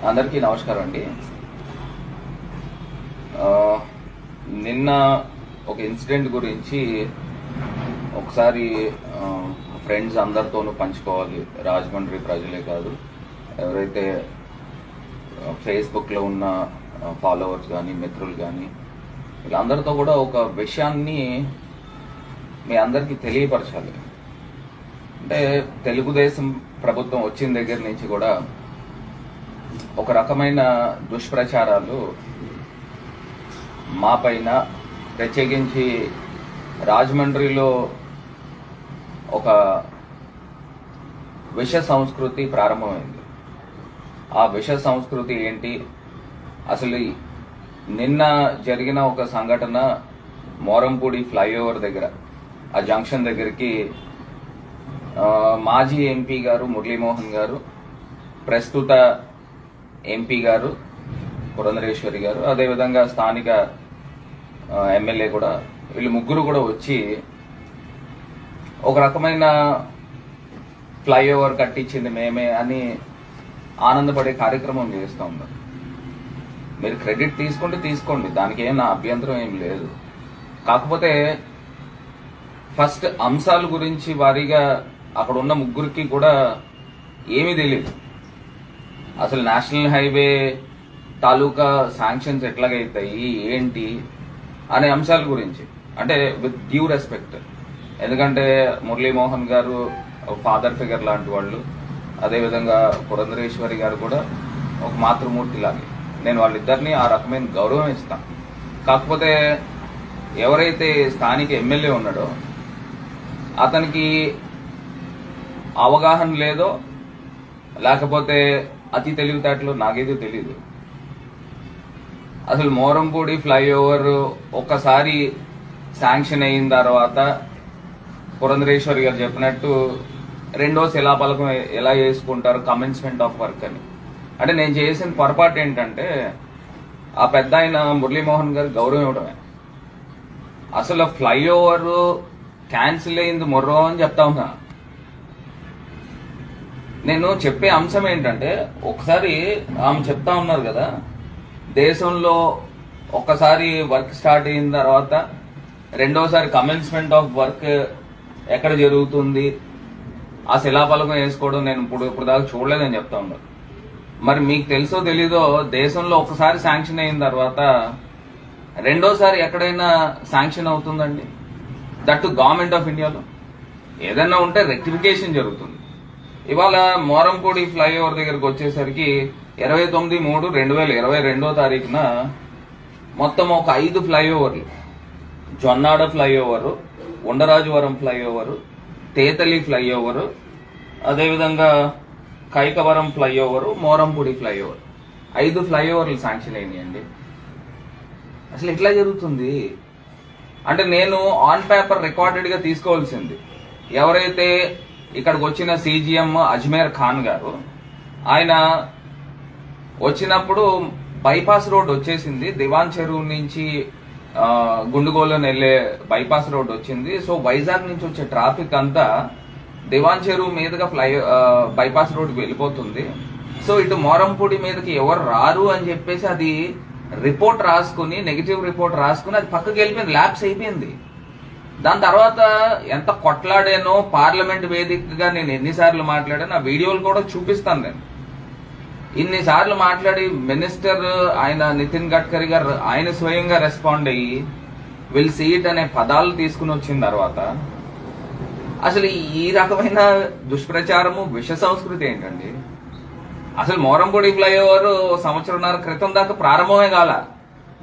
అందరికీ నమస్కారం అండి. నిన్న ఒక ఇన్సిడెంట్ గురించి ఒకసారి ఫ్రెండ్స్ అందరితోనూ పంచుకోవాలి. రాజమండ్రి ప్రజలే కాదు, ఎవరైతే ఫేస్బుక్లో ఉన్న ఫాలోవర్స్ కానీ మిత్రులు కానీ వీళ్ళందరితో కూడా ఒక విషయాన్ని మీ అందరికీ తెలియపరచాలి. అంటే తెలుగుదేశం ప్రభుత్వం వచ్చిన దగ్గర నుంచి కూడా ఒక రకమైన దుష్ప్రచారాలు మా పైన, ప్రత్యేకించి రాజమండ్రిలో ఒక విష సంస్కృతి ప్రారంభమైంది. ఆ విష సంస్కృతి ఏంటి? అసలు నిన్న జరిగిన ఒక సంఘటన మోరంపూడి ఫ్లైఓవర్ దగ్గర, ఆ జంక్షన్ దగ్గరికి మాజీ ఎంపీ గారు మురళీమోహన్ గారు, ప్రస్తుత ఎంపీ గారు పురంధరేశ్వరి గారు, అదేవిధంగా స్థానిక ఎమ్మెల్యే కూడా, వీళ్ళు ముగ్గురు కూడా వచ్చి ఒక రకమైన ఫ్లైఓవర్ కట్టించింది మేమే అని ఆనందపడే కార్యక్రమం చేస్తూ ఉన్నారు. మీరు క్రెడిట్ తీసుకుంటే తీసుకోండి, దానికి ఏం నా అభ్యంతరం ఏం లేదు. కాకపోతే ఫస్ట్ అంశాల గురించి వారీగా అక్కడ ఉన్న ముగ్గురికి కూడా ఏమీ తెలియదు. అసలు నేషనల్ హైవే తాలూకా శాంక్షన్స్ ఎట్లాగైతాయి ఏంటి అనే అంశాల గురించి, అంటే విత్ డ్యూ రెస్పెక్ట్, ఎందుకంటే మురళీమోహన్ గారు ఫాదర్ ఫిగర్ లాంటి వాళ్ళు, అదేవిధంగా పురంధరేశ్వరి గారు కూడా ఒక మాతృమూర్తి లాగే. నేను వాళ్ళిద్దరినీ ఆ రకమైన గౌరవం ఇస్తాను. కాకపోతే ఎవరైతే స్థానిక ఎమ్మెల్యే ఉన్నాడో అతనికి అవగాహన లేదో లేకపోతే అతి తెలివితేటలో నాకేదో తెలీదు. అసలు మోరంపూడి ఫ్లైఓవర్ ఒక్కసారి శాంక్షన్ అయిన తర్వాత పురంధరేశ్వరి గారు చెప్పినట్టు రెండో శిలాఫలకం ఎలా చేసుకుంటారు, కమెన్స్మెంట్ ఆఫ్ వర్క్ అని. అంటే నేను చేసిన పొరపాటు ఏంటంటే ఆ పెద్ద ఆయన మురళీమోహన్ గారు గౌరవం ఇవ్వడమే. అసలు ఫ్లైఓవర్ క్యాన్సిల్ అయింది మొర్రో అని చెప్తా ఉన్నా. నేను చెప్పే అంశం ఏంటంటే, ఒకసారి ఆమె చెప్తా ఉన్నారు కదా, దేశంలో ఒక్కసారి వర్క్ స్టార్ట్ అయిన తర్వాత రెండోసారి కమెన్స్మెంట్ ఆఫ్ వర్క్ ఎక్కడ జరుగుతుంది, ఆ శిలాఫలకం వేసుకోవడం నేను ఇప్పుడు దాకా చూడలేదని చెప్తా ఉన్నారు. మరి మీకు తెలుసో తెలీదో, దేశంలో ఒకసారి శాంక్షన్ అయిన తర్వాత రెండోసారి ఎక్కడైనా శాంక్షన్ అవుతుందండి? దట్ గవర్నమెంట్ ఆఫ్ ఇండియాలో ఏదైనా ఉంటే రెక్టిఫికేషన్ జరుగుతుంది. ఇవాళ మోరంపూడి ఫ్లైఓవర్ దగ్గరకు వచ్చేసరికి 29/3/2022 మొత్తం ఒక 5 ఫ్లైఓవర్లు, Jonnada flyover, Undarajavaram flyover, Tetali flyover, అదేవిధంగా కైకవరం ఫ్లైఓవర్, మోరంపూడి ఫ్లైఓవర్, 5 ఫ్లైఓవర్లు శాంక్షన్ అయినాయండి. అసలు ఎట్లా జరుగుతుంది అంటే, నేను ఆన్ పేపర్ రికార్డెడ్ గా తీసుకోవాల్సింది, ఎవరైతే ఇక్కడికి వచ్చిన సీజీఎం అజ్మేర్ ఖాన్ గారు, ఆయన వచ్చినప్పుడు బైపాస్ రోడ్ వచ్చేసింది, దివాన్ చెరువు నుంచి గుండుగోలను వెళ్లే బైపాస్ రోడ్ వచ్చింది. సో వైజాగ్ నుంచి వచ్చే ట్రాఫిక్ అంతా దివాన్ చెరువు మీదుగా బైపాస్ రోడ్కి వెళ్ళిపోతుంది. సో ఇటు మోరంపూడి మీదకి ఎవరు రారు అని చెప్పేసి అది రిపోర్ట్ రాసుకుని, నెగిటివ్ రిపోర్ట్ రాసుకుని అది పక్కకి వెళ్ళిపోయింది, ల్యాప్స్ అయిపోయింది. దాని తర్వాత ఎంత కొట్లాడానో, పార్లమెంట్ వేదికగా నేను ఎన్నిసార్లు మాట్లాడాను, ఆ వీడియోలు కూడా చూపిస్తాను. నేను ఇన్నిసార్లు మాట్లాడి మినిస్టర్ ఆయన నితిన్ గడ్కరీ గారు ఆయన స్వయంగా రెస్పాండ్ అయ్యి విల్ సీ ఇట్ అనే పదాలు తీసుకుని వచ్చిన తర్వాత అసలు ఈ రకమైన దుష్ప్రచారము, విష సంస్కృతి ఏంటండి? అసలు మోరంపూడి ఫ్లైఓవర్ సంవత్సరంన్నర క్రితం దాకా ప్రారంభమే కాల.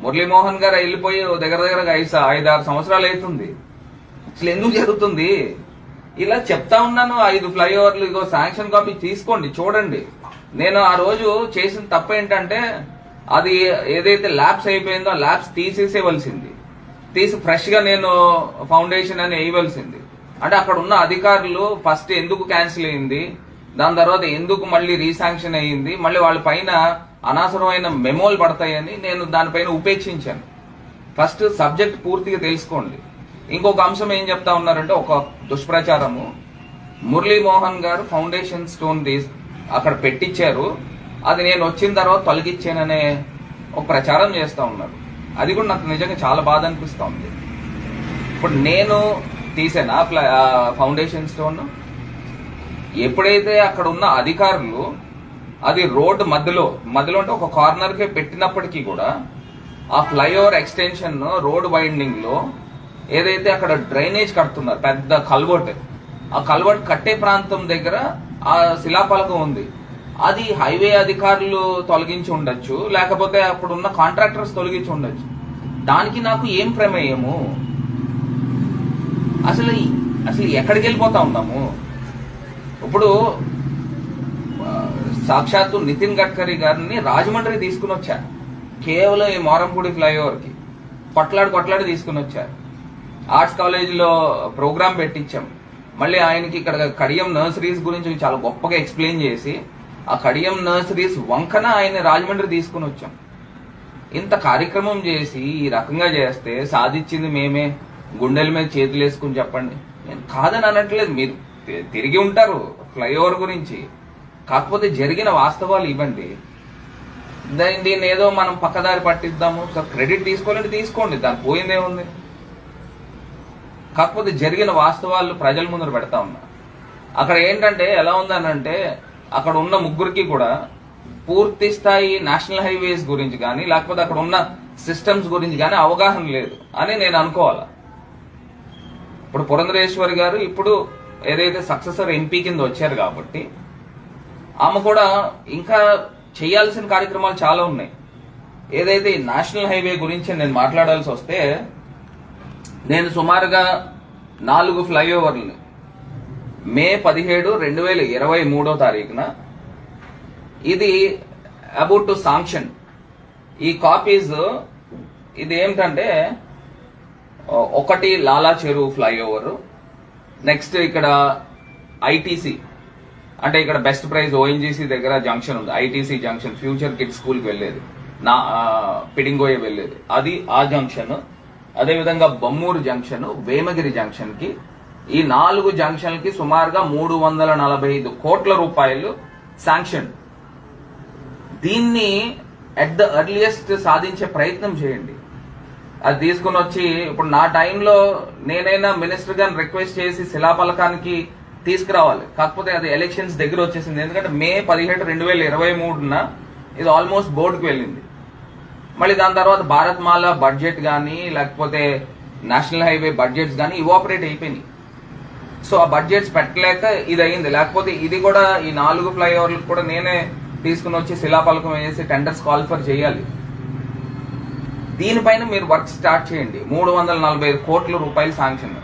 మురళీమోహన్ గారు వెళ్ళిపోయి దగ్గర 5-6 సంవత్సరాలు అవుతుంది. అసలు ఎందుకు జరుగుతుంది? ఇలా చెప్తా ఉన్నాను. 5 ఫ్లైఓవర్లు ఇగో శాంక్షన్ కాపీ తీసుకోండి, చూడండి. నేను ఆ రోజు చేసిన తప్పు ఏంటంటే, అది ఏదైతే ల్యాబ్స్ అయిపోయిందో ఆ ల్యాబ్స్ తీసేసేవలసింది, తీసి ఫ్రెష్ గా నేను ఫౌండేషన్ అని వేయవలసింది. అంటే అక్కడ ఉన్న అధికారులు ఫస్ట్ ఎందుకు క్యాన్సిల్ అయింది, దాని తర్వాత ఎందుకు మళ్ళీ రీశాంక్షన్ అయ్యింది, మళ్ళీ వాళ్ళ పైన అనవసరమైన మెమోలు పడతాయని నేను దానిపైన ఉపేక్షించాను. ఫస్ట్ సబ్జెక్ట్ పూర్తిగా తెలుసుకోండి. ఇంకొక అంశం ఏం చెప్తా ఉన్నారంటే, ఒక దుష్ప్రచారము, మురళీమోహన్ గారు ఫౌండేషన్ స్టోన్ అక్కడ పెట్టించారు, అది నేను వచ్చిన తర్వాత తొలగించాననే ఒక ప్రచారం చేస్తూ ఉన్నారు. అది కూడా నాకు నిజంగా చాలా బాధ అనిపిస్తూ ఉంది. ఇప్పుడు నేను తీసాను ఫౌండేషన్ స్టోన్. ఎప్పుడైతే అక్కడ ఉన్న అధికారులు అది రోడ్డు మధ్యలో అంటే ఒక కార్నర్కే పెట్టినప్పటికీ కూడా ఆ ఫ్లైఓవర్ ఎక్స్టెన్షన్ రోడ్ వైండింగ్ లో ఏదైతే అక్కడ డ్రైనేజ్ కడుతున్నారు, పెద్ద కల్వర్ట్, ఆ కల్వర్ట్ కట్టే ప్రాంతం దగ్గర ఆ శిలాఫలకం ఉంది. అది హైవే అధికారులు తొలగించి ఉండొచ్చు, లేకపోతే అప్పుడున్న కాంట్రాక్టర్స్ తొలగించి ఉండొచ్చు. దానికి నాకు ఏం ప్రమేయము? అసలు ఎక్కడికి వెళ్ళిపోతా ఉన్నాము? ఇప్పుడు సాక్షాత్తు నితిన్ గడ్కరీ గారిని రాజమండ్రి తీసుకుని వచ్చారు, కేవలం ఈ మోరంపూడి ఫ్లైఓవర్ కి కొట్లాడి తీసుకుని వచ్చారు. ఆర్ట్స్ కాలేజీలో ప్రోగ్రామ్ పెట్టించాం. మళ్ళీ ఆయనకి ఇక్కడ కడియం నర్సరీస్ గురించి చాలా గొప్పగా ఎక్స్ప్లెయిన్ చేసి ఆ కడియం నర్సరీస్ వంకన ఆయన రాజమండ్రి తీసుకుని వచ్చాం. ఇంత కార్యక్రమం చేసి ఈ రకంగా చేస్తే సాధించింది మేమే, గుండెల మీద చేతులు వేసుకుని చెప్పండి. నేను కాదని అనట్లేదు, మీరు తిరిగి ఉంటారు ఫ్లైఓవర్ గురించి, కాకపోతే జరిగిన వాస్తవాలు ఇవ్వండి. దీన్ని ఏదో మనం పక్కదారి పట్టిద్దాము, సార్ క్రెడిట్ తీసుకోవాలంటే తీసుకోండి, దాని పోయిందే ఉంది. కాకపోతే జరిగిన వాస్తవాలు ప్రజల ముందర పెడతా ఉన్నా. అక్కడ ఏంటంటే ఎలా ఉందనంటే అక్కడ ఉన్న ముగ్గురికి కూడా పూర్తి స్థాయి నేషనల్ హైవేస్ గురించి కానీ లేకపోతే అక్కడ ఉన్న సిస్టమ్స్ గురించి కానీ అవగాహన లేదు అని నేను అనుకోవాలా. ఇప్పుడు పురంధరేశ్వరి గారు ఇప్పుడు ఏదైతే సక్సెసర్ ఎంపీ కింద వచ్చారు కాబట్టి ఆమె కూడా ఇంకా చేయాల్సిన కార్యక్రమాలు చాలా ఉన్నాయి. ఏదైతే నేషనల్ హైవే గురించి నేను మాట్లాడాల్సి వస్తే, నేను సుమారుగా 4 ఫ్లైఓవర్లు మే 17, 2023 ఇది అబౌట్ టు శాంక్షన్. ఈ కాపీస్ ఇది ఏమిటంటే, ఒకటి లాలా చెరువు ఫ్లైఓవర్, నెక్స్ట్ ఇక్కడ ఐటీసీ అంటే ఇక్కడ బెస్ట్ ప్రైజ్ ఓఎన్జీసీ దగ్గర జంక్షన్ ఉంది, ఐటీసీ జంక్షన్, ఫ్యూచర్ కిడ్స్ స్కూల్కి వెళ్ళేది, పిడింగోయ వెళ్ళేది, అది ఆ జంక్షన్. అదేవిధంగా బొమ్మూరు జంక్షన్, వేమగిరి జంక్షన్ కి, ఈ 4 జంక్షన్లకి సుమారుగా 345 కోట్ల రూపాయలు శాంక్షన్. దీన్ని అట్ ద ఎర్లియస్ట్ సాధించే ప్రయత్నం చేయండి. అది తీసుకుని వచ్చి ఇప్పుడు నా టైంలో నేనైనా మినిస్టర్ గారిని రిక్వెస్ట్ చేసి శిలాఫలకానికి తీసుకురావాలి, కాకపోతే అది ఎలక్షన్స్ దగ్గర వచ్చేసింది. ఎందుకంటే మే 17, 2023 ఇది ఆల్మోస్ట్ బోర్డుకు వెళ్ళింది. మళ్ళీ దాని తర్వాత భారత్ మాల బడ్జెట్ కానీ లేకపోతే నేషనల్ హైవే బడ్జెట్స్ కానీ ఇవాపరేట్ అయిపోయినాయి. సో ఆ బడ్జెట్స్ పెట్టలేక ఇది అయింది. లేకపోతే ఇది కూడా ఈ 4 ఫ్లైఓవర్లకు కూడా నేనే తీసుకుని వచ్చి శిలాఫలకం వేసి టెండర్స్ కాల్ఫర్ చేయాలి. దీనిపైన మీరు వర్క్ స్టార్ట్ చేయండి. 345 కోట్ల రూపాయలు శాంక్షన్.